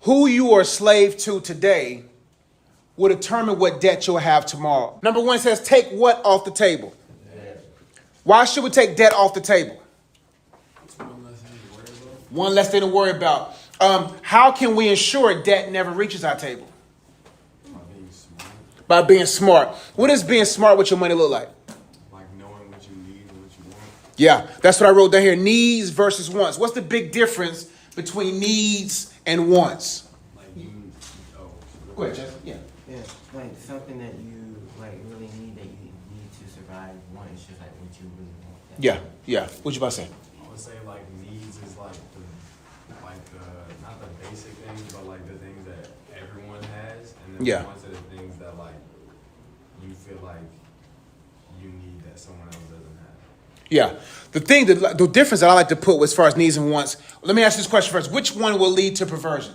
who you are a slave to today will determine what debt you'll have tomorrow. Number one says, take what off the table? Why should we take debt off the table? One less thing to worry about. How can we ensure debt never reaches our table? By being smart. What does being smart with your money look like? Like knowing what you need and what you want. Yeah, that's what I wrote down here. Needs versus wants. What's the big difference between needs and wants? Go ahead, Jeff. Yeah. Yeah, like something that you like really need that you need to survive. One is just like what you really want. Yeah. What you about to say? I would say like needs is like the not the basic things, but like the things that everyone has, and then wants are the things that like you feel like you need that someone else doesn't have. Yeah. The difference that I like to put as far as needs and wants. Let me ask this question first. Which one will lead to perversion?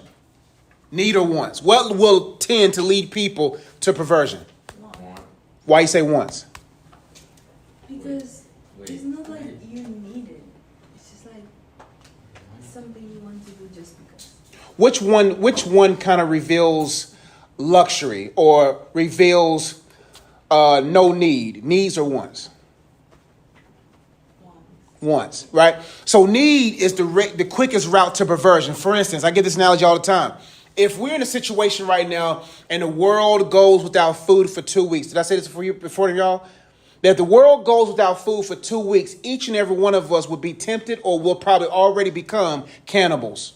Need or wants? What will tend to lead people to perversion? Why you say wants? Because it's not like you need it. It's just like something you want to do just because. Which one kind of reveals luxury or reveals no need? Needs or wants? Wants, right? So need is the quickest route to perversion. For instance, I get this analogy all the time. If we're in a situation right now and the world goes without food for 2 weeks, did I say this before y'all? That if the world goes without food for 2 weeks, each and every one of us would be tempted or will probably already become cannibals.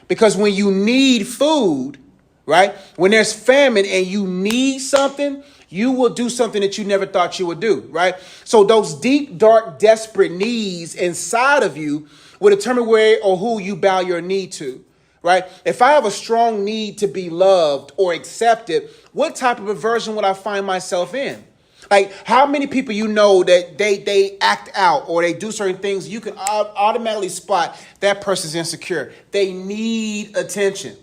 Because when you need food, right? When there's famine and you need something, you will do something that you never thought you would do, right? So those deep, dark, desperate needs inside of you will determine where or who you bow your knee to. Right? If I have a strong need to be loved or accepted, what type of perversion would I find myself in? Like, how many people you know that they act out or they do certain things, you can automatically spot that person's insecure. They need attention.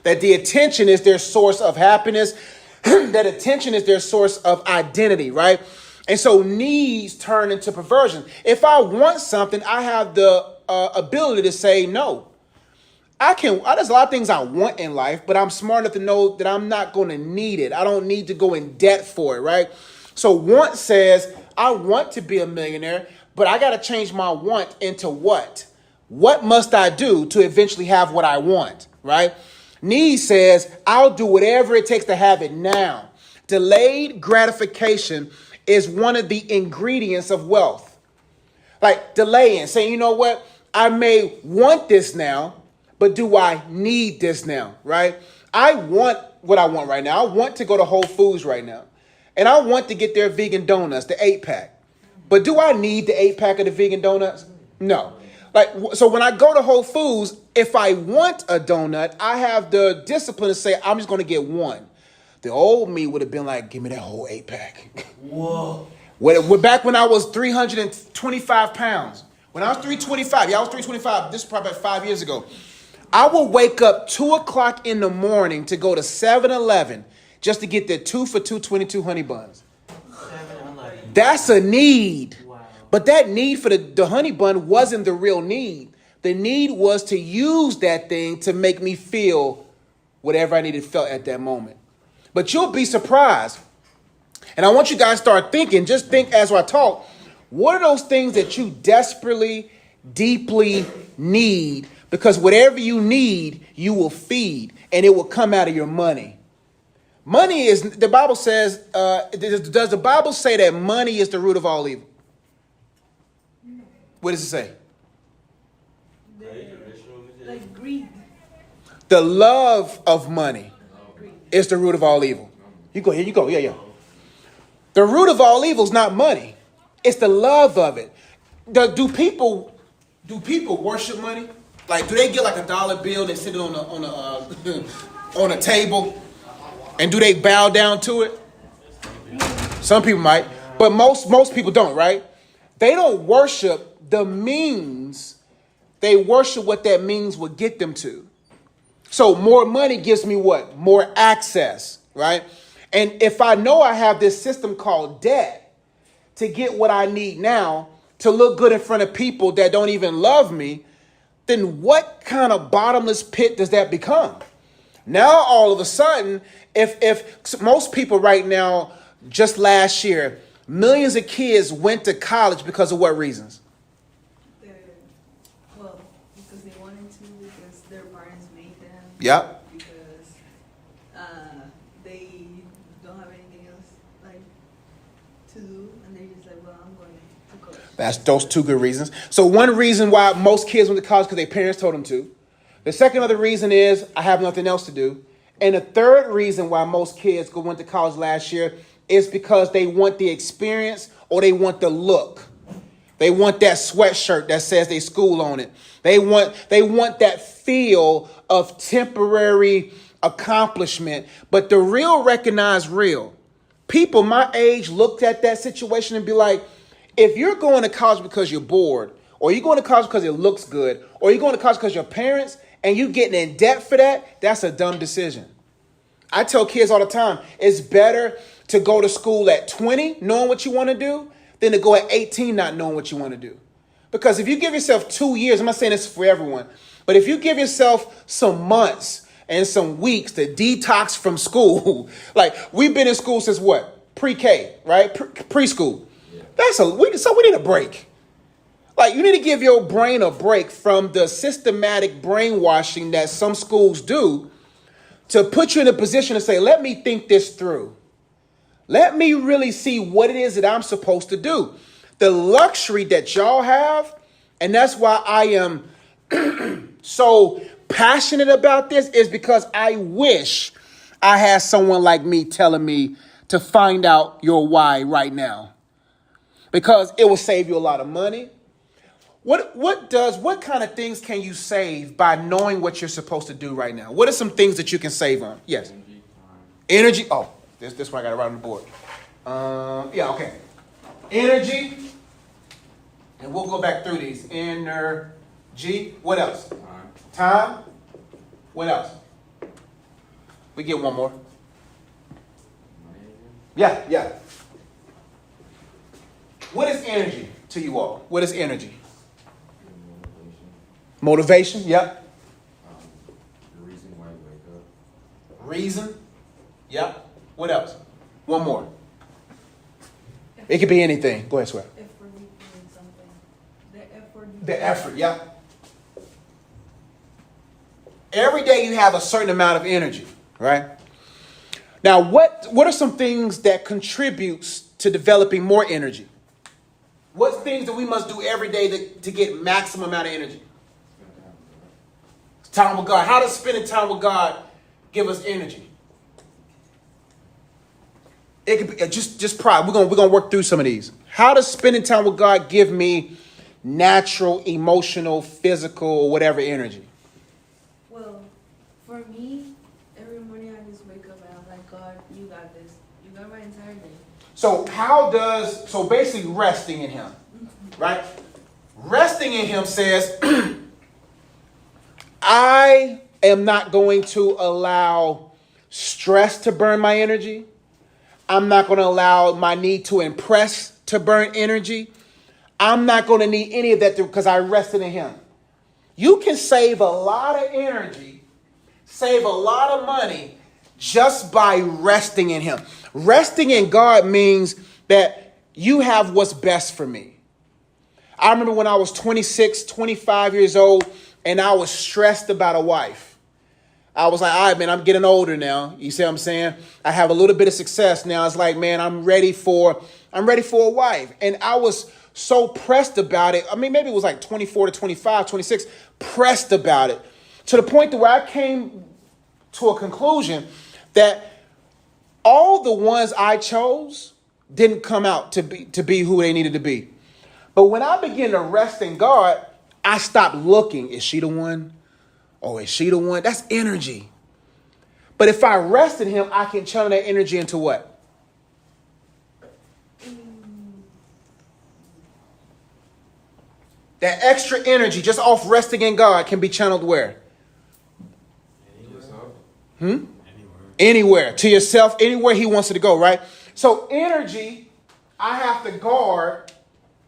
That the attention is their source of happiness. That attention is their source of identity, right? And so needs turn into perversion. If I want something, I have the ability to say no. There's a lot of things I want in life, but I'm smart enough to know that I'm not going to need it. I don't need to go in debt for it, right? So want says, I want to be a millionaire, but I got to change my want into what? What must I do to eventually have what I want, right? Need says, I'll do whatever it takes to have it now. Delayed gratification is one of the ingredients of wealth. Like delaying, saying, you know what? I may want this now, but do I need this now, right? I want what I want right now. I want to go to Whole Foods right now. And I want to get their vegan donuts, the 8-pack. But do I need the 8-pack of the vegan donuts? No. So when I go to Whole Foods, if I want a donut, I have the discipline to say, I'm just going to get one. The old me would have been like, give me that whole 8-pack. Whoa. Back when I was 325 pounds. When I was 325, I was 325. This is probably about 5 years ago. I will wake up 2 o'clock in the morning to go to 7-Eleven just to get the 2 for $2.22 honey buns. That's a need. Wow. But that need for the honey bun wasn't the real need. The need was to use that thing to make me feel whatever I needed felt at that moment. But you'll be surprised. And I want you guys to start thinking, just think as I talk, what are those things that you desperately, deeply need? Because whatever you need, you will feed, and it will come out of your money. Money is, the Bible says, does the Bible say that money is the root of all evil? What does it say? Like greed. The love of money is the root of all evil. You go, here you go, yeah. The root of all evil is not money. It's the love of it. Do people worship money? Like, do they get like a dollar bill, they sit it on a table, and do they bow down to it? Some people might, but most people don't, right? They don't worship the means. They worship what that means would get them to. So more money gives me what? More access, right? And if I know I have this system called debt to get what I need now, to look good in front of people that don't even love me, then what kind of bottomless pit does that become? Now, all of a sudden, if most people right now, just last year, millions of kids went to college because of what reasons? Well, because they wanted to, because their parents made them. Yep. Because they don't have anything else like to do, and they're just like, well, I'm going to college. That's those two good reasons. So one reason why most kids went to college because their parents told them to. The second other reason is I have nothing else to do. And the third reason why most kids went to college last year is because they want the experience or they want the look. They want that sweatshirt that says they school on it. They want that feel of temporary accomplishment. But the real recognize real. People my age looked at that situation and be like, if you're going to college because you're bored, or you're going to college because it looks good, or you're going to college because your parents, and you getting in debt for that, that's a dumb decision. I tell kids all the time, it's better to go to school at 20 knowing what you want to do than to go at 18 not knowing what you want to do. Because if you give yourself 2 years, I'm not saying this for everyone, but if you give yourself some months and some weeks to detox from school, like we've been in school since what? Pre-K, right? Preschool. Yeah. So we need a break. Like, you need to give your brain a break from the systematic brainwashing that some schools do to put you in a position to say, let me think this through. Let me really see what it is that I'm supposed to do. The luxury that y'all have, and that's why I am so passionate about this, is because I wish I had someone like me telling me to find out your why right now. Because it will save you a lot of money. What kind of things can you save by knowing what you're supposed to do right now? What are some things that you can save on? Yes. Energy. Oh, this one I got to write on the board. Yeah, okay. Energy. And we'll go back through these. Energy. What else? Time. What else? We get one more. Yeah. What is energy to you all? What is energy? Motivation, yep. The reason why you wake up. Reason, yep. What else? One more. It could be anything. Go ahead, Swear. If we're doing something, The effort, yep. Every day you have a certain amount of energy, right? Now, what are some things that contributes to developing more energy? What's things that we must do every day to get maximum amount of energy? Time with God. How does spending time with God give us energy? It could be just pride. We're gonna work through some of these. How does spending time with God give me natural, emotional, physical, or whatever energy? well, for me, every morning I just wake up and I'm like, God, you got this. You got my entire day. So basically resting in him, right? Resting in him says, I am not going to allow stress to burn my energy. I'm not going to allow my need to impress to burn energy. I'm not going to need any of that because I rested in him. You can save a lot of energy, save a lot of money just by resting in him. Resting in God means that you have what's best for me. I remember when I was 26, 25 years old, and I was stressed about a wife. I was like, all right, man, I'm getting older now. You see what I'm saying? I have a little bit of success now. It's like, man, I'm ready for a wife. And I was so pressed about it. I mean, maybe it was like 24 to 25, 26, pressed about it to the point to where I came to a conclusion that all the ones I chose didn't come out to be who they needed to be. But when I began to rest in God, I stopped looking. Is she the one? Oh, is she the one? That's energy. But if I rest in him, I can channel that energy into what? That extra energy just off resting in God can be channeled where? Anywhere. To yourself, anywhere he wants it to go, right? So energy, I have to guard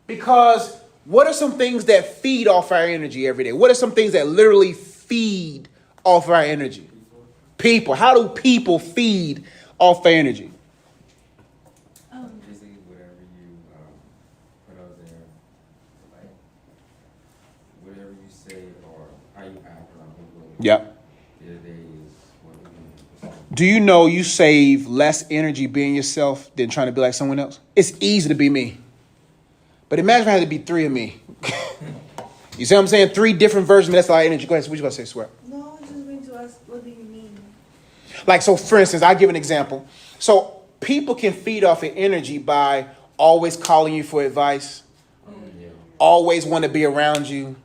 because what are some things that feed off our energy every day? What are some things that literally feed off our energy? People. How do people feed off of energy? Basically, whatever you put out there, like whatever you say or how you act around people. Yep. The other day is what we Do you know you save less energy being yourself than trying to be like someone else? It's easy to be me. But imagine if I had to be 3 of me. You see what I'm saying? 3 different versions of me. That's a lot of energy. Go ahead. What you going to say, Swear? No, I was just going to ask, what do you mean? Like, so for instance, I'll give an example. So people can feed off of energy by always calling you for advice, always want to be around you,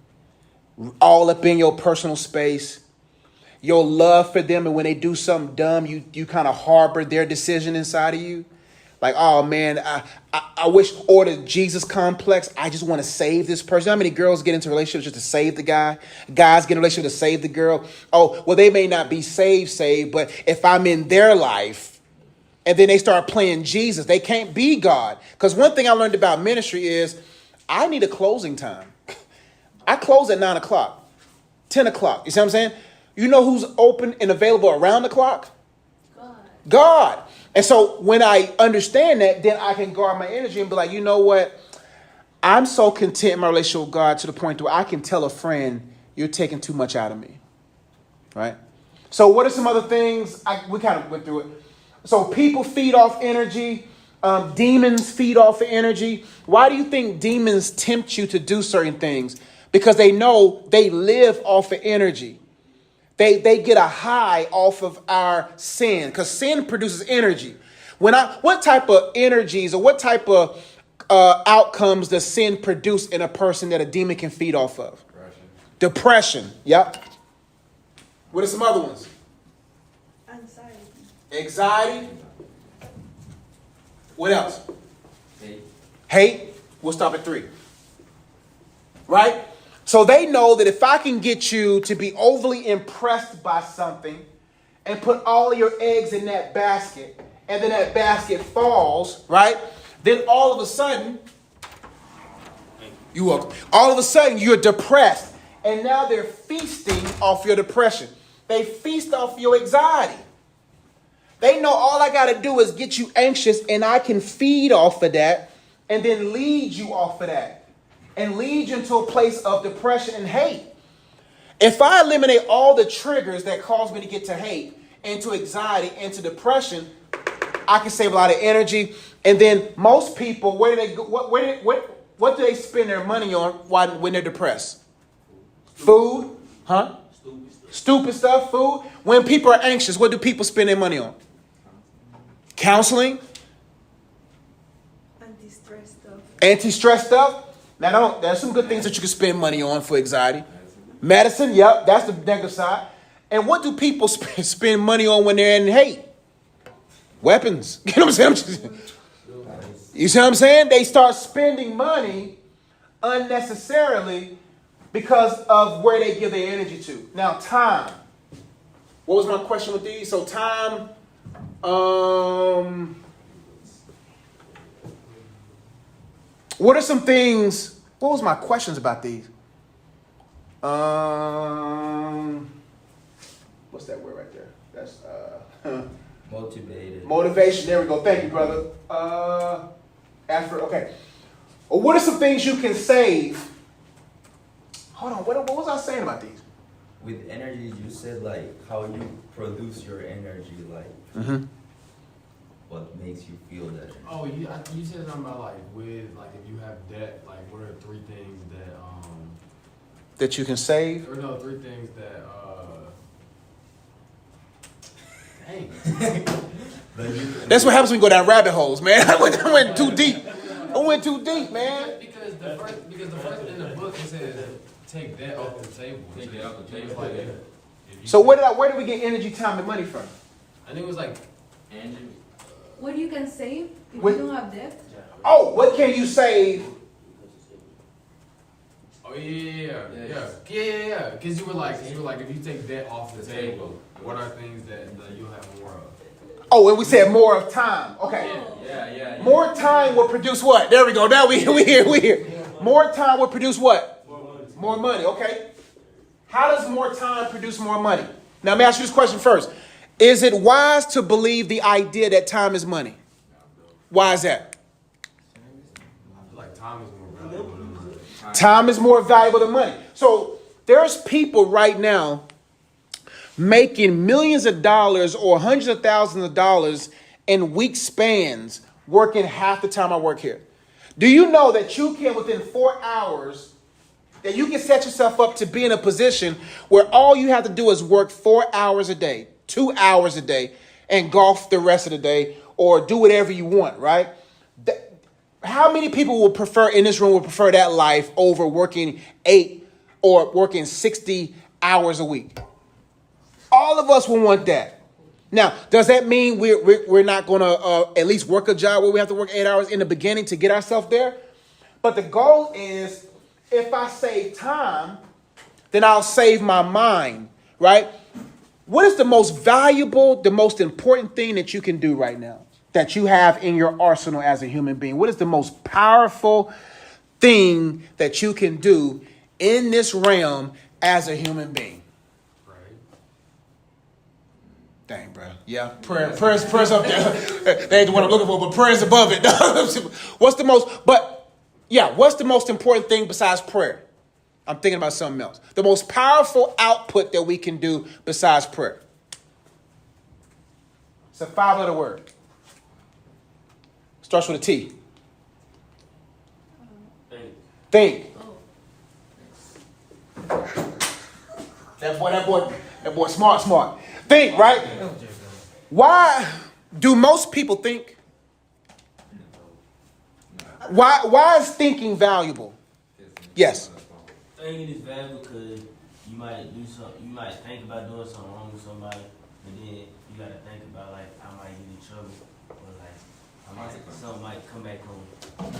all up in your personal space, your love for them. And when they do something dumb, you kind of harbor their decision inside of you. Like, oh man, I wish, or the Jesus complex. I just want to save this person. How many girls get into relationships just to save the guy? Guys get in a relationship to save the girl. Oh, well, they may not be saved, but if I'm in their life, and then they start playing Jesus, they can't be God. Because one thing I learned about ministry is I need a closing time. I close at 9 o'clock, 10 o'clock. You see what I'm saying? You know who's open and available around the clock? God. And so when I understand that, then I can guard my energy and be like, you know what? I'm so content in my relationship with God to the point where I can tell a friend, you're taking too much out of me. Right? So what are some other things? We kind of went through it. So people feed off energy. Demons feed off of energy. Why do you think demons tempt you to do certain things? Because they know they live off of energy. They get a high off of our sin, because sin produces energy. What type of energies or what type of outcomes does sin produce in a person that a demon can feed off of? Depression. Yep. What are some other ones? Anxiety. What else? Hate. We'll stop at 3. Right? So they know that if I can get you to be overly impressed by something and put all of your eggs in that basket, and then that basket falls, right? Then all of a sudden, you're depressed. And now they're feasting off your depression. They feast off your anxiety. They know all I got to do is get you anxious, and I can feed off of that and then lead you off of that. And lead you into a place of depression and hate. If I eliminate all the triggers that cause me to get to hate, into anxiety, into depression, I can save a lot of energy. And then most people, where do they go? What do they spend their money on when they're depressed? Food, huh? Stupid stuff, food. When people are anxious, what do people spend their money on? Counseling. Anti-stress stuff. Now, there's some good things that you can spend money on for anxiety. Medicine, yep, that's the negative side. And what do people spend money on when they're in hate? Weapons. You know what I'm saying? You see what I'm saying? They start spending money unnecessarily because of where they give their energy to. Now, time. What was my question with these? So time, what are some things? What was my questions about these? What's that word right there? That's motivated. Motivation. There we go. Thank you, brother. Okay. What are some things you can save? Hold on. What was I saying about these? With energy, you said like how you produce your energy, like. Mm-hmm. What makes you feel that? Oh, you said something about like if you have debt, like what are 3 things that you can save? Or no, 3 things that dang. That's what happens when you go down rabbit holes, man. I went too deep. I went too deep, man. Because the first in the book it says take debt off the table. Take it off the table. Like so where did we get energy, time, and money from? I think it was like energy. What you can save if What? you don't have debt? Oh, what can you save? Oh yeah. Because you were like, if you take debt off the table, what are things that you'll have more of? Oh, and we said more of time. Okay. Yeah. More time will produce what? There we go. Now we here. More time will produce what? More money. Okay. How does more time produce more money? Now, let me ask you this question first. Is it wise to believe the idea that time is money? Why is that? I feel like time is more valuable than money. Time is more valuable than money. So there's people right now making millions of dollars or hundreds of thousands of dollars in week spans working half the time I work here. Do you know that you can, within 4 hours, that you can set yourself up to be in a position where all you have to do is work 4 hours a day, 2 hours a day, and golf the rest of the day, or do whatever you want, right? How many people will prefer, in this room, would prefer that life over working 8 or working 60 hours a week? All of us will want that. Now, does that mean we're not going to at least work a job where we have to work 8 hours in the beginning to get ourselves there? But the goal is, if I save time, then I'll save my mind, right? What is the most valuable, the most important thing that you can do right now, that you have in your arsenal as a human being? What is the most powerful thing that you can do in this realm as a human being? Dang, bro. Yeah, prayers up there. They ain't what I'm looking for, but prayers above it. What's the most important thing besides prayer? I'm thinking about something else. The most powerful output that we can do besides prayer. It's a 5-letter word. Starts with a T. Think. That boy, smart. Think, right? Why do most people think? Why is thinking valuable? Yes. Thinking is valuable because you might do something. You might think about doing something wrong with somebody, and then you gotta think about like I might get in trouble, or like something might come back home, like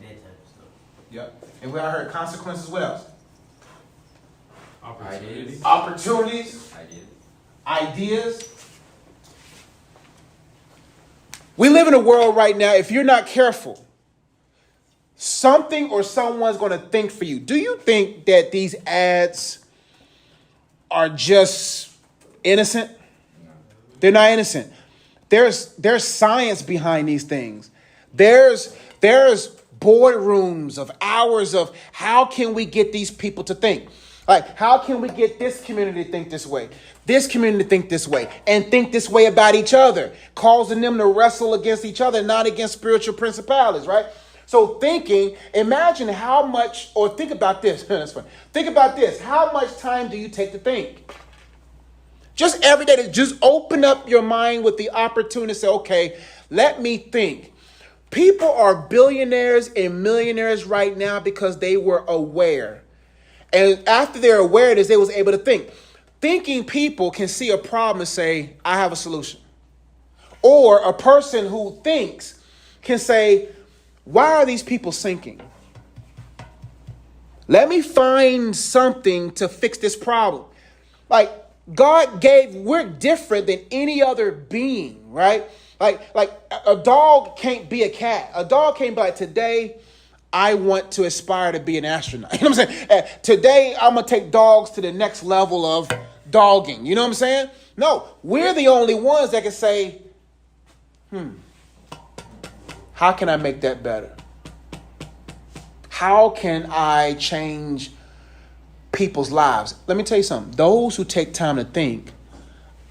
that type of stuff. Yep. And we heard consequences. What else? Opportunities. Ideas. We live in a world right now, if you're not careful, something or someone's going to think for you. Do you think that these ads are just innocent? They're not innocent. There's science behind these things. There's boardrooms of hours of how can we get these people to think? Like, how can we get this community to think this way, this community to think this way, and think this way about each other, causing them to wrestle against each other, not against spiritual principalities, right? So thinking, imagine how much, or think about this. That's funny. Think about this. How much time do you take to think? Just every day, to just open up your mind with the opportunity to say, okay, let me think. People are billionaires and millionaires right now because they were aware. And after their awareness, they was able to think. Thinking people can see a problem and say, I have a solution. Or a person who thinks can say, why are these people sinking? Let me find something to fix this problem. Like we're different than any other being, right? Like a dog can't be a cat. A dog can't be like, today I want to aspire to be an astronaut. You know what I'm saying? Today, I'm going to take dogs to the next level of dogging. You know what I'm saying? No, we're the only ones that can say, how can I make that better? How can I change people's lives? Let me tell you something. Those who take time to think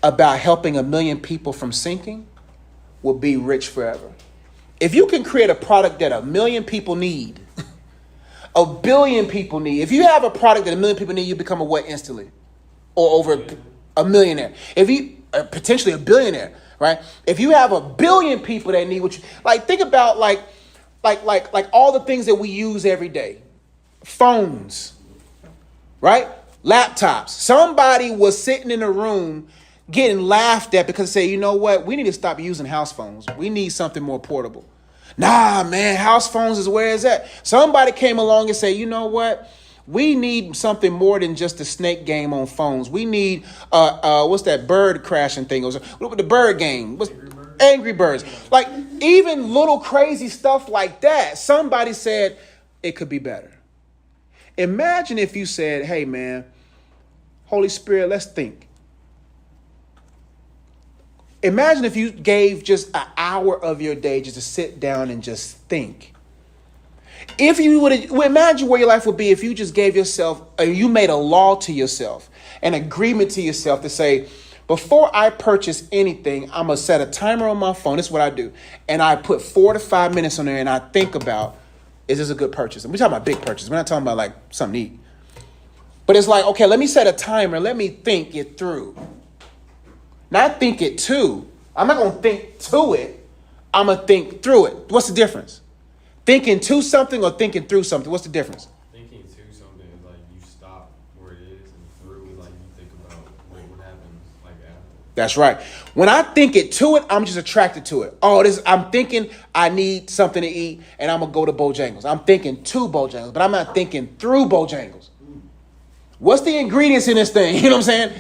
about helping 1 million people from sinking will be rich forever. If you can create a product that 1 million people need, 1 billion people need. If you have a product that 1 million people need, you become a what instantly? Or over a millionaire. If you potentially a billionaire, right? If you have 1 billion people that need what you like, think about like all the things that we use every day. Phones, right? Laptops. Somebody was sitting in a room getting laughed at because they say, you know what? We need to stop using house phones. We need something more portable. Nah, man, house phones is where it's at. Somebody came along and said, you know what? We need something more than just a snake game on phones. We need, what's that bird crashing thing? What the bird game? Angry Birds. Like, even little crazy stuff like that. Somebody said it could be better. Imagine if you said, hey, man, Holy Spirit, let's think. Imagine if you gave just an hour of your day just to sit down and just think. If you would imagine where your life would be if you just gave yourself, you made a law to yourself, an agreement to yourself to say, before I purchase anything, I'm going to set a timer on my phone. This is what I do. And I put 4 to 5 minutes on there and I think about, is this a good purchase? And we're talking about big purchase. We're not talking about like something to eat. But it's like, okay, let me set a timer. Let me think it through. Not think it to. I'm not going to think to it. I'm going to think through it. What's the difference? Thinking to something or thinking through something? What's the difference? Thinking to something is like you stop where it is, and through is like you think about what happens like after. That's right. When I think it to it, I'm just attracted to it. I'm thinking I need something to eat and I'm going to go to Bojangles. I'm thinking to Bojangles, but I'm not thinking through Bojangles. What's the ingredients in this thing? You know what I'm saying?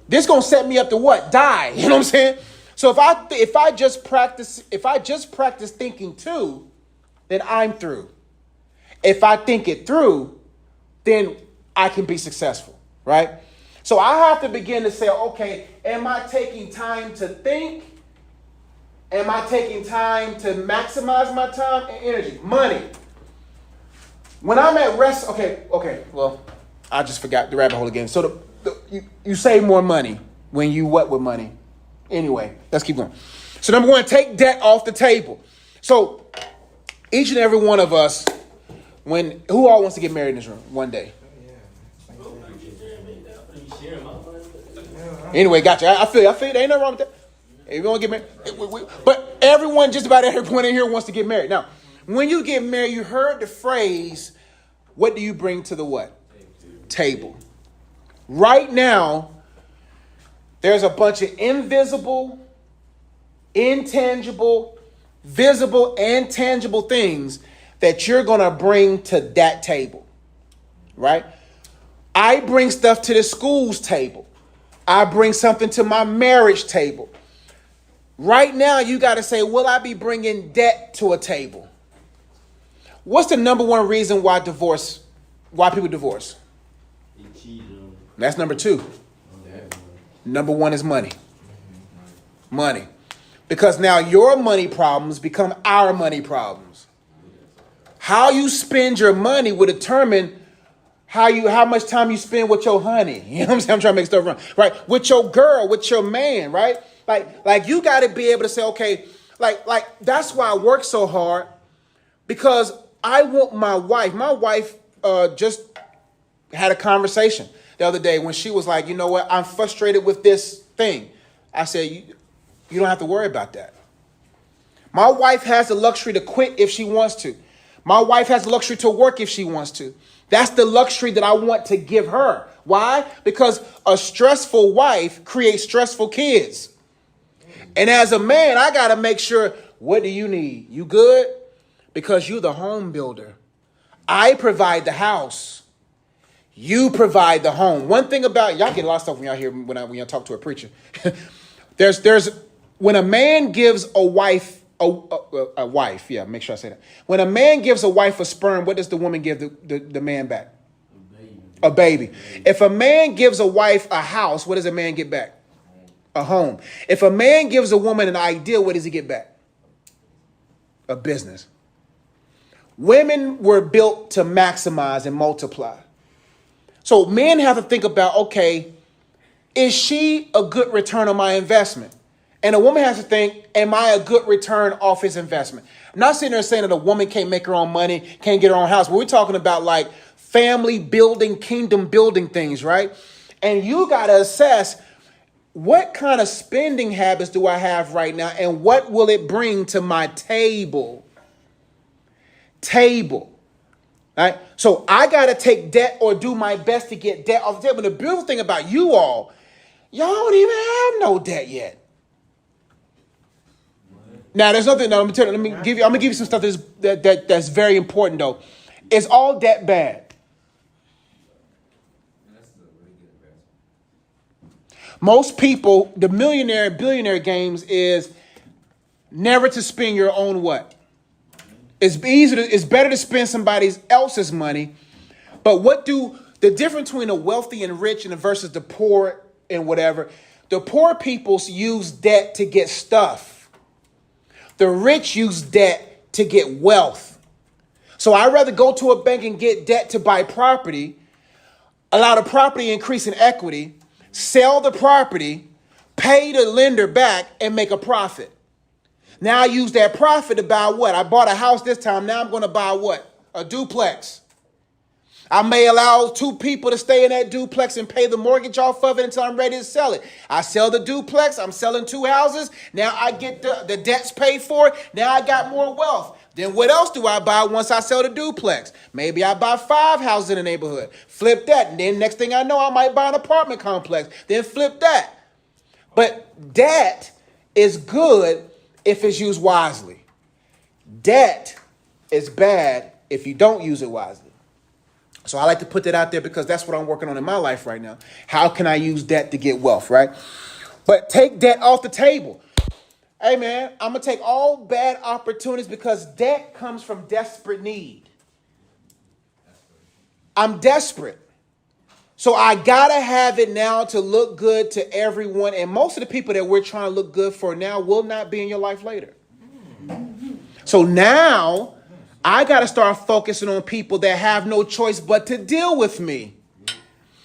This going to set me up to what? Die. You know what I'm saying? So if I just practice thinking to, then I'm through. If I think it through, then I can be successful, right? So I have to begin to say, okay, am I taking time to think? Am I taking time to maximize my time and energy? Money. When I'm at rest, well, I just forgot the rabbit hole again. So you save more money when you what with money? Anyway, let's keep going. So number one, take debt off the table. So each and every one of us, who all wants to get married in this room one day? Anyway, gotcha. I feel you. There ain't nothing wrong with that. If you want to get married, but just about everyone in here wants to get married. Now, when you get married, you heard the phrase, what do you bring to the what? Table. Right now, there's a bunch of invisible, intangible, visible, and tangible things that you're going to bring to that table, right? I bring stuff to the school's table. I bring something to my marriage table. Right now, you got to say, will I be bringing debt to a table? What's the number one reason why people divorce? That's number 2. Number 1 is money. Money. Because now your money problems become our money problems. How you spend your money will determine how much time you spend with your honey. You know what I'm saying? I'm trying to make stuff run. Right? With your girl, with your man, right? Like you got to be able to say, okay, like that's why I work so hard, because I want my wife. My wife just had a conversation the other day when she was like, you know what? I'm frustrated with this thing. I said, you don't have to worry about that. My wife has the luxury to quit if she wants to. My wife has the luxury to work if she wants to. That's the luxury that I want to give her. Why? Because a stressful wife creates stressful kids. And as a man, I got to make sure, what do you need? You good? Because you're the home builder. I provide the house. You provide the home. One thing about, y'all get a lot of stuff when y'all hear, when y'all talk to a preacher. there's when a man gives a wife, a wife, yeah, make sure I say that. When a man gives a wife a sperm, what does the woman give the man back? A baby. If a man gives a wife a house, what does a man get back? A home. If a man gives a woman an idea, what does he get back? A business. Women were built to maximize and multiply. So men have to think about, okay, is she a good return on my investment? And a woman has to think, am I a good return off his investment? I'm not sitting there saying that a woman can't make her own money, can't get her own house. But we're talking about like family building, kingdom building things, right? And you got to assess, what kind of spending habits do I have right now? And what will it bring to my table? Table. Right? So I got to take debt or do my best to get debt off the table. The beautiful thing about y'all don't even have no debt yet. Now, there's nothing. No, I'm gonna give you some stuff that's very important though. Is all debt bad? Most people, the millionaire and billionaire games is never to spend your own what? It's better to spend somebody else's money. But what do the difference between a wealthy and rich and versus the poor and whatever? The poor people use debt to get stuff. The rich use debt to get wealth. So I'd rather go to a bank and get debt to buy property, allow the property increase in equity, sell the property, pay the lender back, and make a profit. Now I use that profit to buy what? I bought a house this time. Now I'm going to buy what? A duplex. I may allow 2 people to stay in that duplex and pay the mortgage off of it until I'm ready to sell it. I sell the duplex. I'm selling 2 houses. Now I get the debts paid for. Now I got more wealth. Then what else do I buy once I sell the duplex? Maybe I buy 5 houses in the neighborhood. Flip that. And then next thing I know, I might buy an apartment complex. Then flip that. But debt is good if it's used wisely. Debt is bad if you don't use it wisely. So I like to put that out there because that's what I'm working on in my life right now. How can I use debt to get wealth, right? But take debt off the table. Hey, man, I'm going to take all bad opportunities because debt comes from desperate need. I'm desperate. So I got to have it now to look good to everyone. And most of the people that we're trying to look good for now will not be in your life later. So now I got to start focusing on people that have no choice but to deal with me.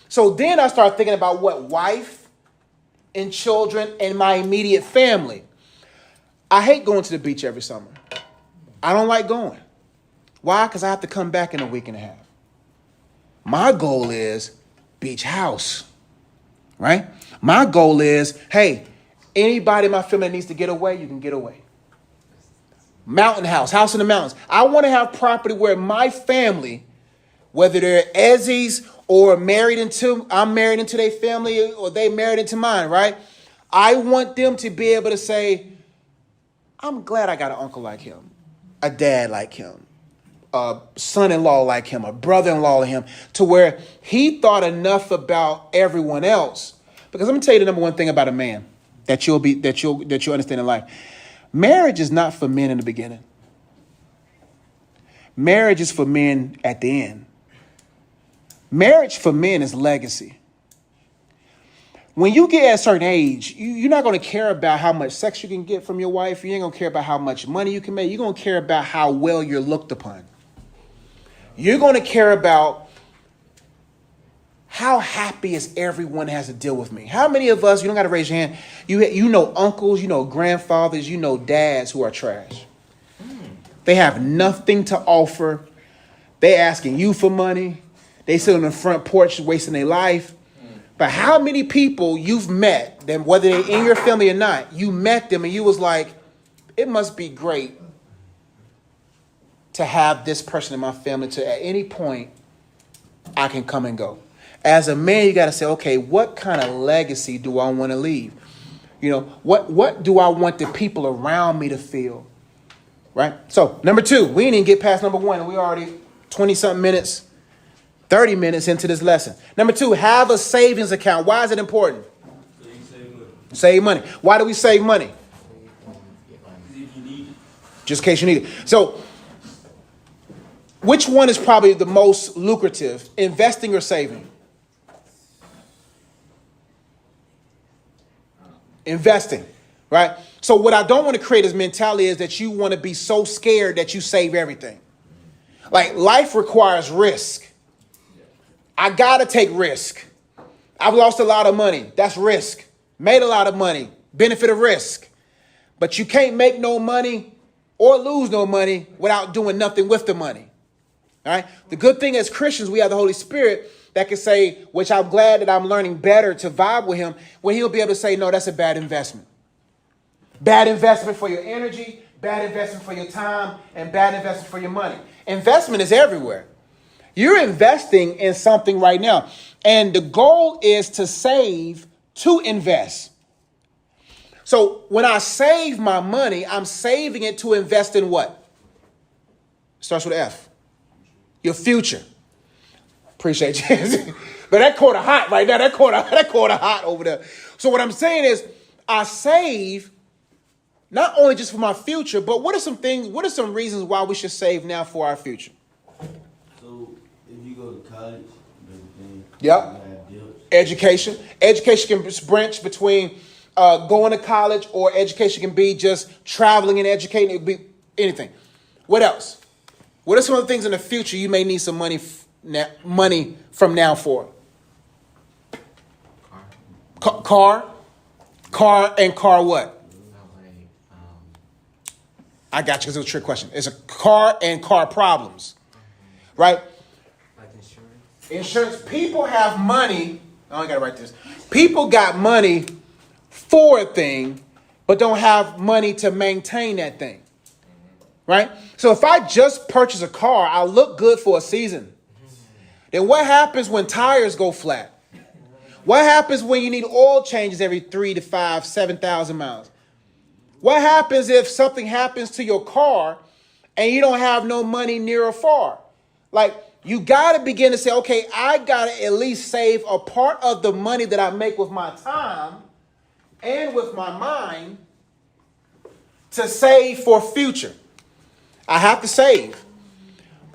So then I start thinking about what? Wife and children and my immediate family. I hate going to the beach every summer. I don't like going. Why? Because I have to come back in a week and a half. My goal is beach house, right? My goal is, hey, anybody in my family that needs to get away, you can get away. Mountain house, house in the mountains. I want to have property where my family, whether they're Ezzies or I'm married into their family or they married into mine, right? I want them to be able to say, I'm glad I got an uncle like him, a dad like him, a son-in-law like him, a brother-in-law like him, to where he thought enough about everyone else. Because let me tell you the number one thing about a man that you'll understand in life. Marriage is not for men in the beginning. Marriage is for men at the end. Marriage for men is legacy. When you get at a certain age, you're not going to care about how much sex you can get from your wife. You ain't going to care about how much money you can make. You're going to care about how well you're looked upon. You're going to care about how happy is everyone has to deal with me. How many of us, you don't got to raise your hand, you know uncles, you know grandfathers, you know dads who are trash. They have nothing to offer. They asking you for money. They sit on the front porch wasting their life. But how many people you've met, them, whether they're in your family or not, you met them and you was like, it must be great to have this person in my family to at any point I can come and go. As a man, you got to say, okay, what kind of legacy do I want to leave? You know, what do I want the people around me to feel? Right? So, number 2, we didn't even get past number 1. And we already 20-something minutes, 30 minutes into this lesson. Number 2, have a savings account. Why is it important? So you save money. Save money. Why do we save money? If you need it. Just in case you need it. So, which one is probably the most lucrative, investing or saving? Investing, right? So what I don't want to create as mentality is that you want to be so scared that you save everything. Like life requires risk. I got to take risk. I've lost a lot of money. That's risk. Made a lot of money. Benefit of risk. But you can't make no money or lose no money without doing nothing with the money. All right. The good thing as Christians, we have the Holy Spirit that can say, which I'm glad that I'm learning better to vibe with him, when he'll be able to say, no, that's a bad investment. Bad investment for your energy, bad investment for your time, and bad investment for your money. Investment is everywhere. You're investing in something right now. And the goal is to save to invest. So when I save my money, I'm saving it to invest in what? Starts with F. Your future. Appreciate you. But that quarter hot right now. That quarter hot over there. So what I'm saying is I save not only just for my future, but what are some reasons why we should save now for our future? So if you go to college and everything, Yep. you have debts. Education. Education can branch between going to college, or education can be just traveling and educating. It could be anything. What else? What are some of the things in the future you may need some money from now for? Car what? I got you, because it was a trick question. It's a car and car problems, right? Like insurance. Insurance. People have money. Oh, I gotta write this. People got money for a thing, but don't have money to maintain that thing, right? So if I just purchase a car, I'll look good for a season. Then what happens when tires go flat? What happens when you need oil changes every 3 to 5, 7,000 miles? What happens if something happens to your car and you don't have no money near or far? Like, you got to begin to say, okay, I got to at least save a part of the money that I make with my time and with my mind to save for future. I have to save.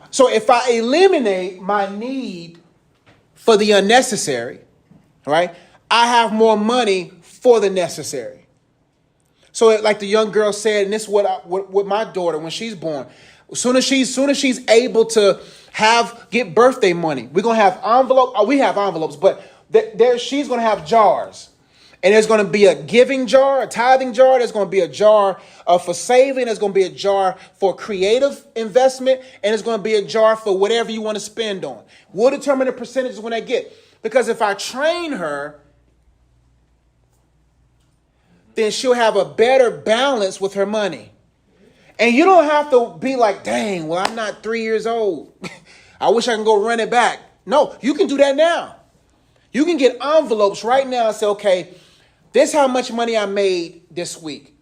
So if I eliminate my need for the unnecessary, right, I have more money for the necessary. So like the young girl said, and this is what my daughter, when she's born, as soon as she's able to get birthday money, we're going to have envelopes. We have envelopes, but she's going to have jars. And there's going to be a giving jar, a tithing jar. There's going to be a jar for saving. There's going to be a jar for creative investment. And there's going to be a jar for whatever you want to spend on. We'll determine the percentages when I get. Because if I train her, then she'll have a better balance with her money. And you don't have to be like, dang, well, I'm not 3 years old. I wish I can go run it back. No, you can do that now. You can get envelopes right now and say, okay, this is how much money I made this week.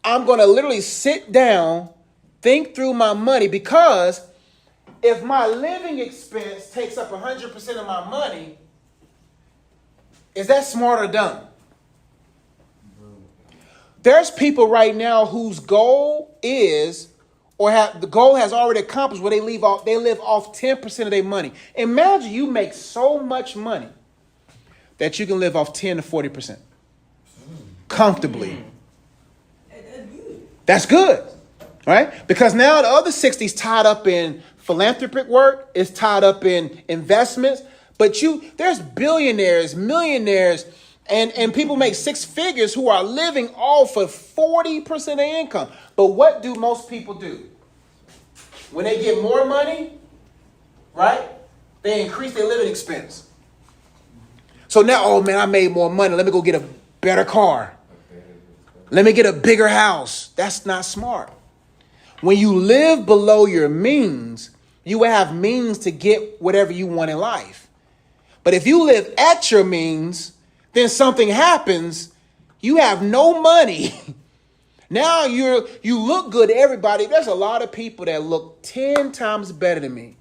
I'm going to literally sit down, think through my money, because if my living expense takes up 100% of my money, is that smart or dumb? There's people right now whose goal is, the goal has already accomplished, where they live off 10% of their money. Imagine you make so much money that you can live off 10 to 40% comfortably. That's good, right? Because now the other 60 is tied up in philanthropic work, is tied up in investments. But there's billionaires, millionaires, and people make six figures who are living off of 40% of their income. But what do most people do? When they get more money, right, they increase their living expense. So now, oh man, I made more money. Let me go get a better car. Let me get a bigger house. That's not smart. When you live below your means, you will have means to get whatever you want in life. But if you live at your means, then something happens, you have no money. Now you look good to everybody. There's a lot of people that look 10 times better than me.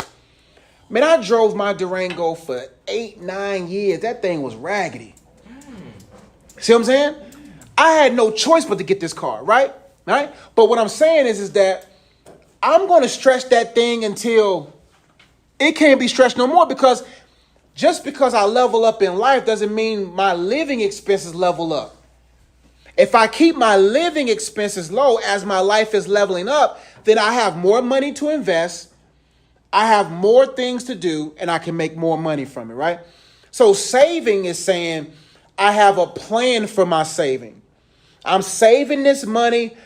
Man, I drove my Durango for 8-9 years. That thing was raggedy. See what I'm saying? I had no choice but to get this car, right? Right? But what I'm saying is that I'm going to stretch that thing until it can't be stretched no more, because just because I level up in life doesn't mean my living expenses level up. If I keep my living expenses low as my life is leveling up, then I have more money to invest. I have more things to do, and I can make more money from it, right? So saving is saying I have a plan for my saving. I'm saving this money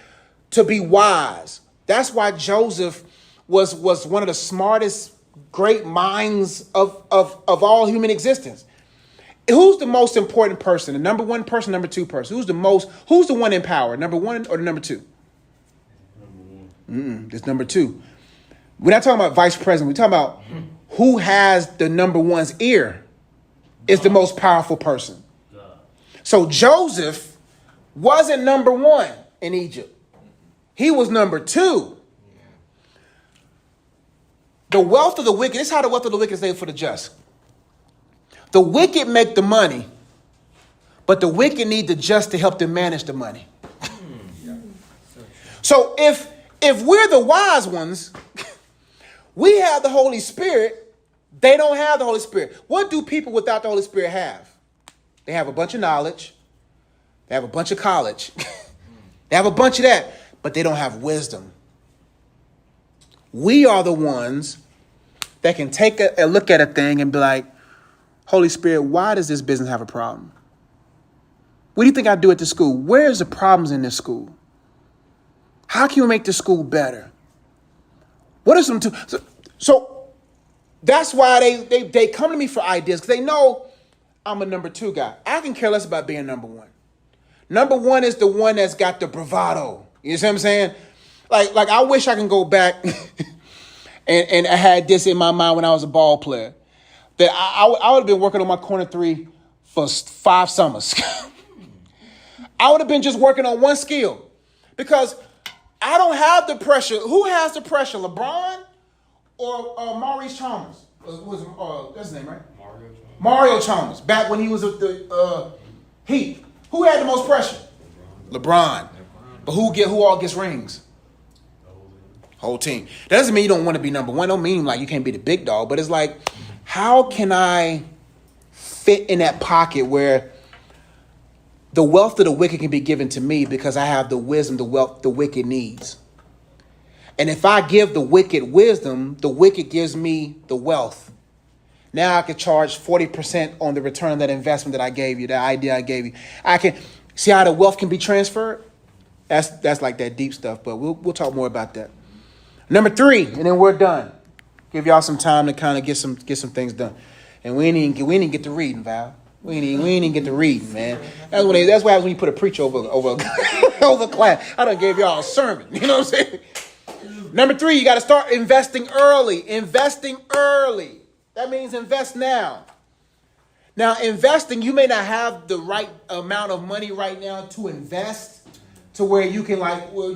to be wise. That's why Joseph was one of the smartest great minds of all human existence. Who's the most important person? The number one person, number two person? Who's the one in power? Number one or the number two? It's number two. We're not talking about vice president. We're talking about who has the number one's ear is the most powerful person. So Joseph wasn't number one in Egypt. He was number two. The wealth of the wicked, this is how the wealth of the wicked is laid for the just. The wicked make the money, but the wicked need the just to help them manage the money. So if we're the wise ones, we have the Holy Spirit, They don't have the Holy Spirit. What do people without the Holy Spirit have? They have a bunch of knowledge. They have a bunch of college. They have a bunch of that, but they don't have wisdom. We are the ones that can take a look at a thing and be like, Holy Spirit, why does this business have a problem? What do you think I do at the school? Where's the problems in this school? How can we make the school better? What are some so that's why they come to me for ideas, because they know I'm a number 2 guy. I can care less about being number 1. Number 1 is the one that's got the bravado. You see what I'm saying? Like I wish I can go back and I had this in my mind when I was a ball player, that I would have been working on my corner 3 for 5 summers. I would have been just working on one skill, because I don't have the pressure. Who has the pressure, LeBron or Maurice Chalmers? That's his name, right? Mario Chalmers. Back when he was with the Heat. Who had the most pressure? LeBron. But who all gets rings? Whole team. That doesn't mean you don't want to be number 1. Don't mean like you can't be the big dog. But it's like, how can I fit in that pocket where the wealth of the wicked can be given to me because I have the wisdom, the wealth the wicked needs? And if I give the wicked wisdom, the wicked gives me the wealth. Now I can charge 40% on the return on that investment that I gave you, that idea I gave you. I can see how the wealth can be transferred. That's like that deep stuff, but we'll talk more about that. Number 3, and then we're done. Give y'all some time to kind of get some things done. And we didn't even get to reading, Val. We ain't even get to reading, man. That's what happens when you put a preacher over over class. I done gave y'all a sermon. You know what I'm saying? Number 3, you got to start investing early. Investing early. That means invest now. Now, investing, you may not have the right amount of money right now to invest to where you can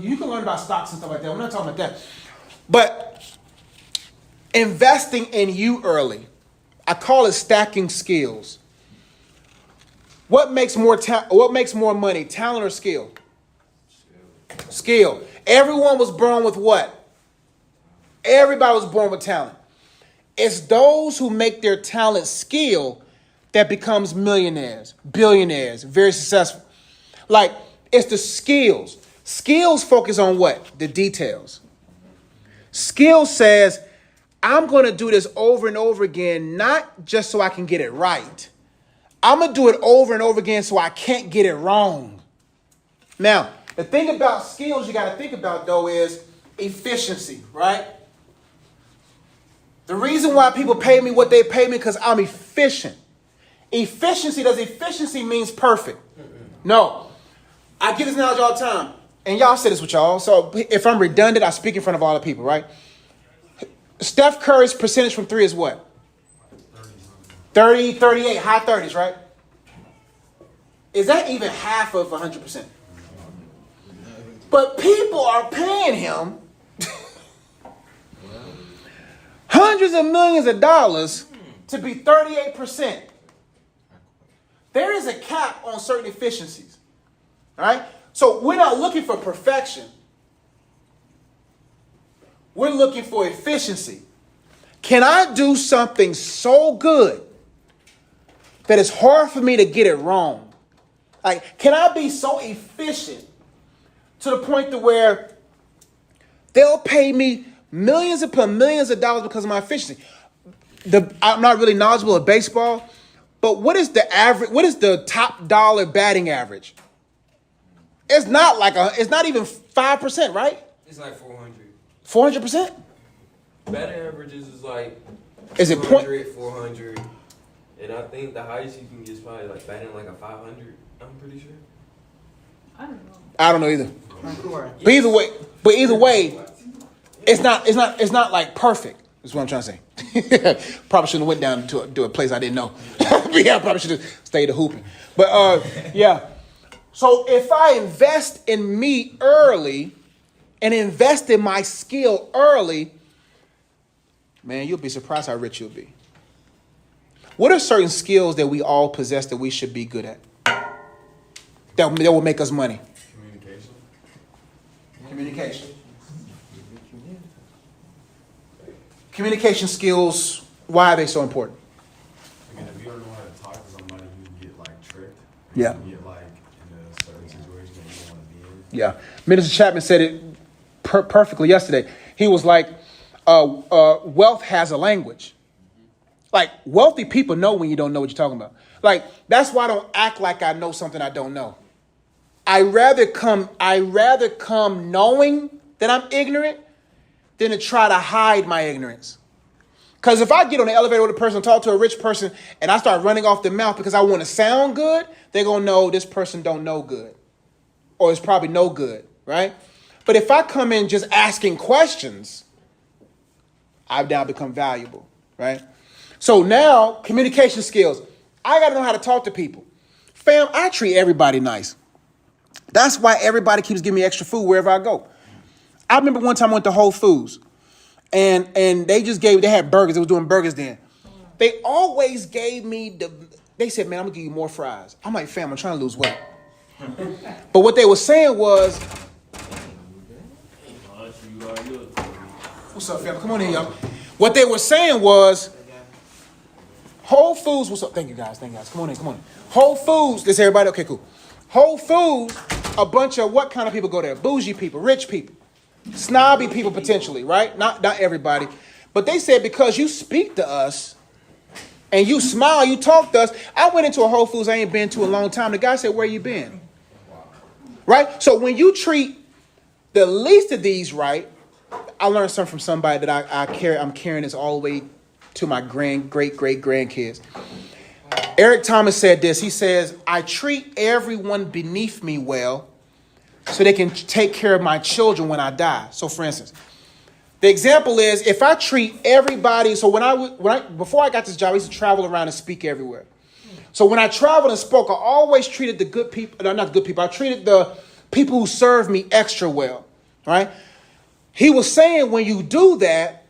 you can learn about stocks and stuff like that. We're not talking about that. But investing in you early, I call it stacking skills. What makes more money, talent or skill? Skill. Everyone was born with what? Everybody was born with talent. It's those who make their talent skill that becomes millionaires, billionaires, very successful. Like, it's the skills. Skills focus on what? The details. Skill says, I'm going to do this over and over again, not just so I can get it right. I'm going to do it over and over again so I can't get it wrong. Now, the thing about skills you got to think about, though, is efficiency, right? The reason why people pay me what they pay me because I'm efficient. Efficiency means perfect? No. I get this analogy all the time. And y'all say this with y'all. So if I'm redundant, I speak in front of all the people, right? Steph Curry's percentage from 3 is what? 30, 38, high 30s, right? Is that even half of 100%? But people are paying him hundreds of millions of dollars to be 38%. There is a cap on certain efficiencies, right? So we're not looking for perfection. We're looking for efficiency. Can I do something so good that it's hard for me to get it wrong? Like, can I be so efficient to the point to where they'll pay me millions upon millions of dollars because of my efficiency? I'm not really knowledgeable of baseball, but what is the average? What is the top dollar batting average? It's not it's not even 5%, right? It's like 400. 400%? Batting averages is like Is it 400, and I think the highest you can get is probably like batting like a 500. I'm pretty sure. I don't know. I don't know either. But either way, it's not like perfect. Is what I'm trying to say. Probably shouldn't have went down to a place I didn't know. But yeah, I probably should have stayed at hooping. But yeah. So if I invest in me early and invest in my skill early, man, you'll be surprised how rich you'll be. What are certain skills that we all possess that we should be good at? That will make us money. Communication skills Why are they so important? Again, if you don't know how to talk to somebody, you get like tricked. Yeah. You get like in a certain situation that you don't want to be in. Yeah. Minister Chapman said it perfectly yesterday. He was like, wealth has a language. Like, wealthy people know when you don't know what you're talking about. Like, that's why I don't act like I know something I don't know. I rather come knowing that I'm ignorant than to try to hide my ignorance. Because if I get on the elevator with a person, talk to a rich person, and I start running off the mouth because I want to sound good, they're going to know this person don't know good. Or it's probably no good, right? But if I come in just asking questions, I've now become valuable, right? So now, communication skills. I got to know how to talk to people. Fam, I treat everybody nice. That's why everybody keeps giving me extra food wherever I go. I remember one time I went to Whole Foods, and they had burgers. They were doing burgers then. They always gave me they said, man, I'm going to give you more fries. I'm like, fam, I'm trying to lose weight. But what they were saying was, what's up, fam? Come on in, y'all. What they were saying was, Whole Foods, what's up? Thank you guys. Come on in. Whole Foods, this everybody? Okay, cool. Whole Foods, a bunch of what kind of people go there? Bougie people, rich people, snobby people potentially, right? Not everybody. But they said because you speak to us and you smile, you talk to us. I went into a Whole Foods I ain't been to a long time. The guy said, where you been? Right? So when you treat the least of these right, I learned something from somebody that I'm carrying this all the way to my great-great-grandkids. Eric Thomas said this. He says, I treat everyone beneath me well so they can take care of my children when I die. So for instance, the example is if I treat everybody. So before I got this job, I used to travel around and speak everywhere. So when I traveled and spoke, I always treated the good people, not the good people. I treated the people who served me extra well, right? He was saying when you do that,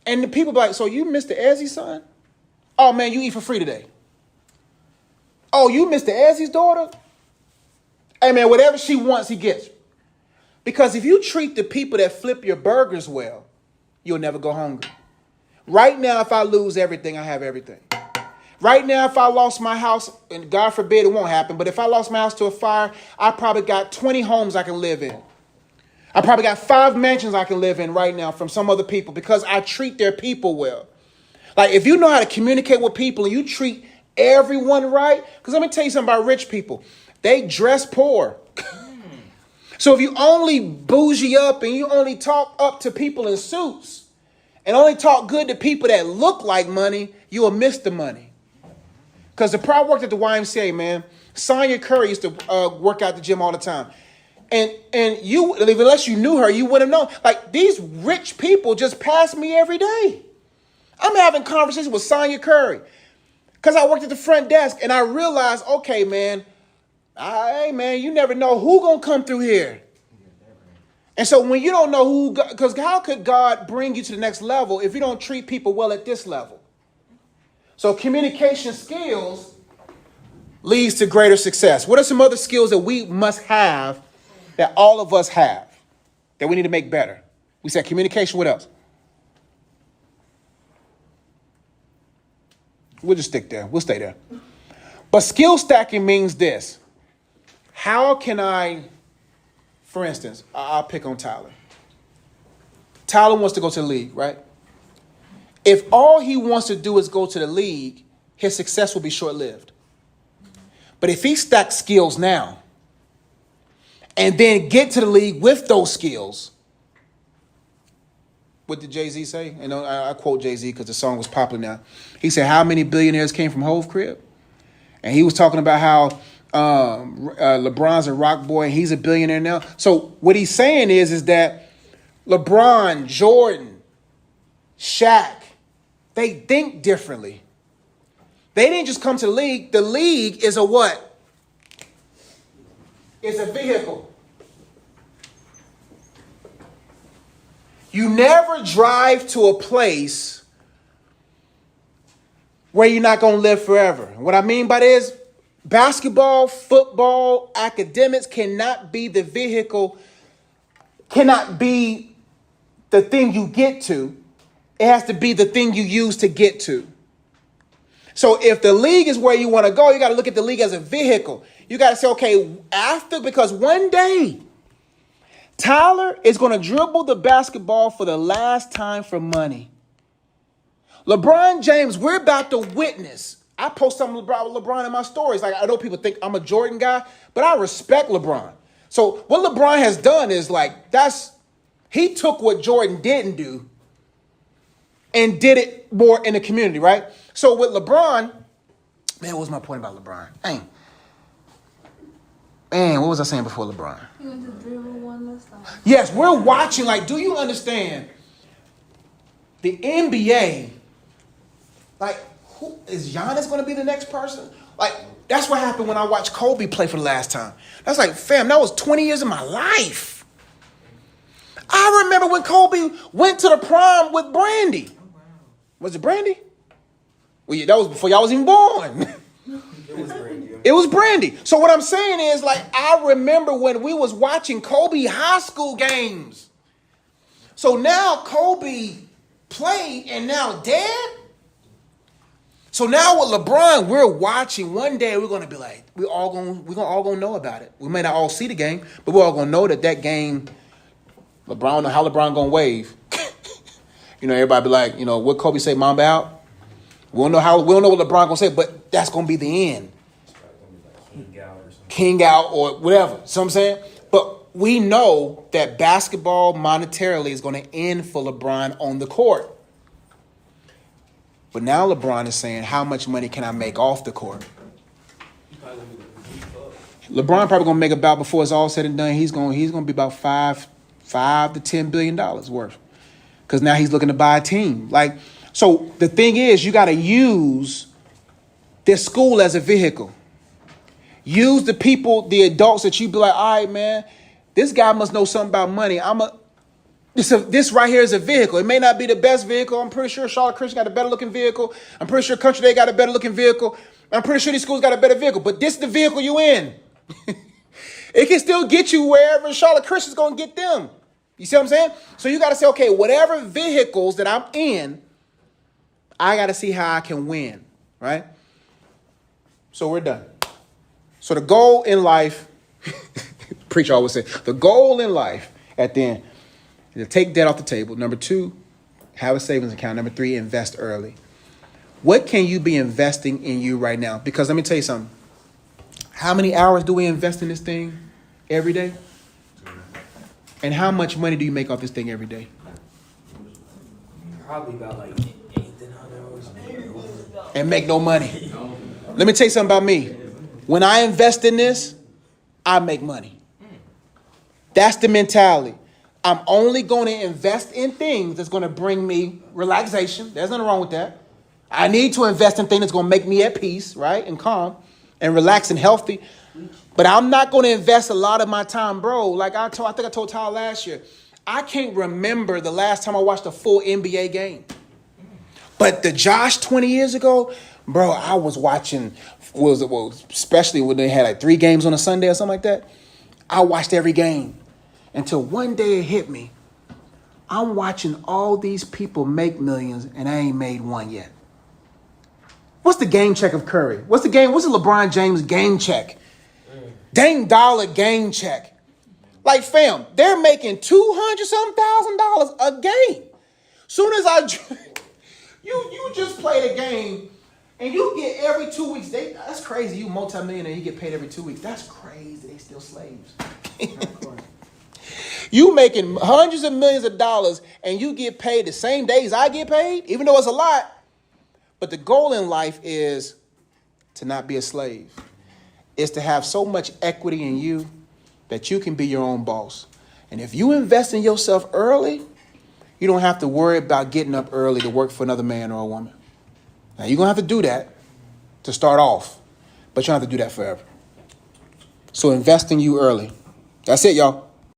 and the people be like, so you Mr. Ezzy's son? Oh man, you eat for free today. Oh, you Mr. Ezzy's daughter? Hey man, whatever she wants, he gets. Because if you treat the people that flip your burgers well, you'll never go hungry. Right now, if I lose everything, I have everything. Right now, if I lost my house, and God forbid it won't happen, but if I lost my house to a fire, I probably got 20 homes I can live in. I probably got 5 mansions I can live in right now from some other people because I treat their people well. Like if you know how to communicate with people and you treat everyone right, because let me tell you something about rich people. They dress poor. So if you only bougie up and you only talk up to people in suits and only talk good to people that look like money, you will miss the money. Because I worked at the YMCA, man. Sonya Curry used to work out the gym all the time. And you, unless you knew her, you wouldn't have known. Like, these rich people just pass me every day. I'm having conversations with Sonya Curry because I worked at the front desk and I realized, okay, man, hey, man, you never know who going to come through here. And so when you don't know who, because how could God bring you to the next level if you don't treat people well at this level? So communication skills leads to greater success. What are some other skills that we must have that all of us have that we need to make better? We said communication. What else? We'll just stick there. We'll stay there. But skill stacking means this. How can I, for instance, I'll pick on Tyler. Tyler wants to go to the league, right? If all he wants to do is go to the league, his success will be short-lived. But if he stacks skills now and then get to the league with those skills, what did Jay-Z say? And I quote Jay-Z because the song was popular now. He said, how many billionaires came from Hove crib? And he was talking about how LeBron's a rock boy and he's a billionaire now. So what he's saying is that LeBron, Jordan, Shaq, they think differently. They didn't just come to the league. The league is a what? It's a vehicle. You never drive to a place where you're not going to live forever. What I mean by this, basketball, football, academics cannot be the vehicle, cannot be the thing you get to. It has to be the thing you use to get to. So if the league is where you want to go, you got to look at the league as a vehicle. You got to say, okay, because one day, Tyler is going to dribble the basketball for the last time for money. LeBron James, we're about to witness. I post something about LeBron in my stories. Like, I know people think I'm a Jordan guy, but I respect LeBron. So what LeBron has done is he took what Jordan didn't do and did it more in the community, right? So with LeBron, man, what was my point about LeBron? Man, what was I saying before LeBron? You went to dribble one last time. Yes, we're watching. Like, do you understand? The NBA, like, who is Giannis going to be the next person? Like, that's what happened when I watched Kobe play for the last time. That's like, fam, that was 20 years of my life. I remember when Kobe went to the prom with Brandy. Was it Brandy? Well, yeah, that was before y'all was even born. It was Brandy. So what I'm saying is, like, I remember when we was watching Kobe high school games. So now Kobe played and now dead. So now with LeBron, we're watching. One day we're gonna be like, we're all gonna know about it. We may not all see the game, but we're all gonna know that game. LeBron, know how LeBron gonna wave. Everybody be like, what Kobe say, Mamba out. We don't know what LeBron gonna say, but that's gonna be the end. King out or whatever. See what I'm saying? But we know that basketball monetarily is going to end for LeBron on the court. But now LeBron is saying, how much money can I make off the court? LeBron probably going to make about, before it's all said and done, he's going to be about $5 to $10 billion worth. Because now he's looking to buy a team. So the thing is, you got to use this school as a vehicle. Use the people, the adults that you be like, all right, man, this guy must know something about money. This right here is a vehicle. It may not be the best vehicle. I'm pretty sure Charlotte Christian got a better looking vehicle. I'm pretty sure Country Day got a better looking vehicle. I'm pretty sure these schools got a better vehicle. But this is the vehicle you in. It can still get you wherever Charlotte Christian's going to get them. You see what I'm saying? So you got to say, okay, whatever vehicles that I'm in, I got to see how I can win, right? So we're done. So the goal in life, preacher always say, the goal in life at the end is to take debt off the table. Number 2, have a savings account. Number 3, invest early. What can you be investing in you right now? Because let me tell you something. How many hours do we invest in this thing every day? And how much money do you make off this thing every day? Probably about like $1,800. And make no money. Let me tell you something about me. When I invest in this, I make money. That's the mentality. I'm only going to invest in things that's going to bring me relaxation. There's nothing wrong with that. I need to invest in things that's going to make me at peace, right? And calm and relaxed and healthy. But I'm not going to invest a lot of my time, bro. Like I think I told Tyler last year, I can't remember the last time I watched a full NBA game. But the Josh 20 years ago, bro, I was watching, especially when they had like 3 games on a Sunday or something like that. I watched every game until one day it hit me. I'm watching all these people make millions and I ain't made one yet. What's the game check of Curry? What's the LeBron James game check? Dang dollar game check. Like, fam, they're making $200,000 a game. Soon as you just played a game and you get every 2 weeks. That's crazy. You multimillionaire, you get paid every 2 weeks. That's crazy. They still slaves. You making hundreds of millions of dollars and you get paid the same days I get paid, even though it's a lot. But the goal in life is to not be a slave. It's to have so much equity in you that you can be your own boss. And if you invest in yourself early, you don't have to worry about getting up early to work for another man or a woman. Now, you're going to have to do that to start off, but you don't have to do that forever. So invest in you early. That's it, y'all.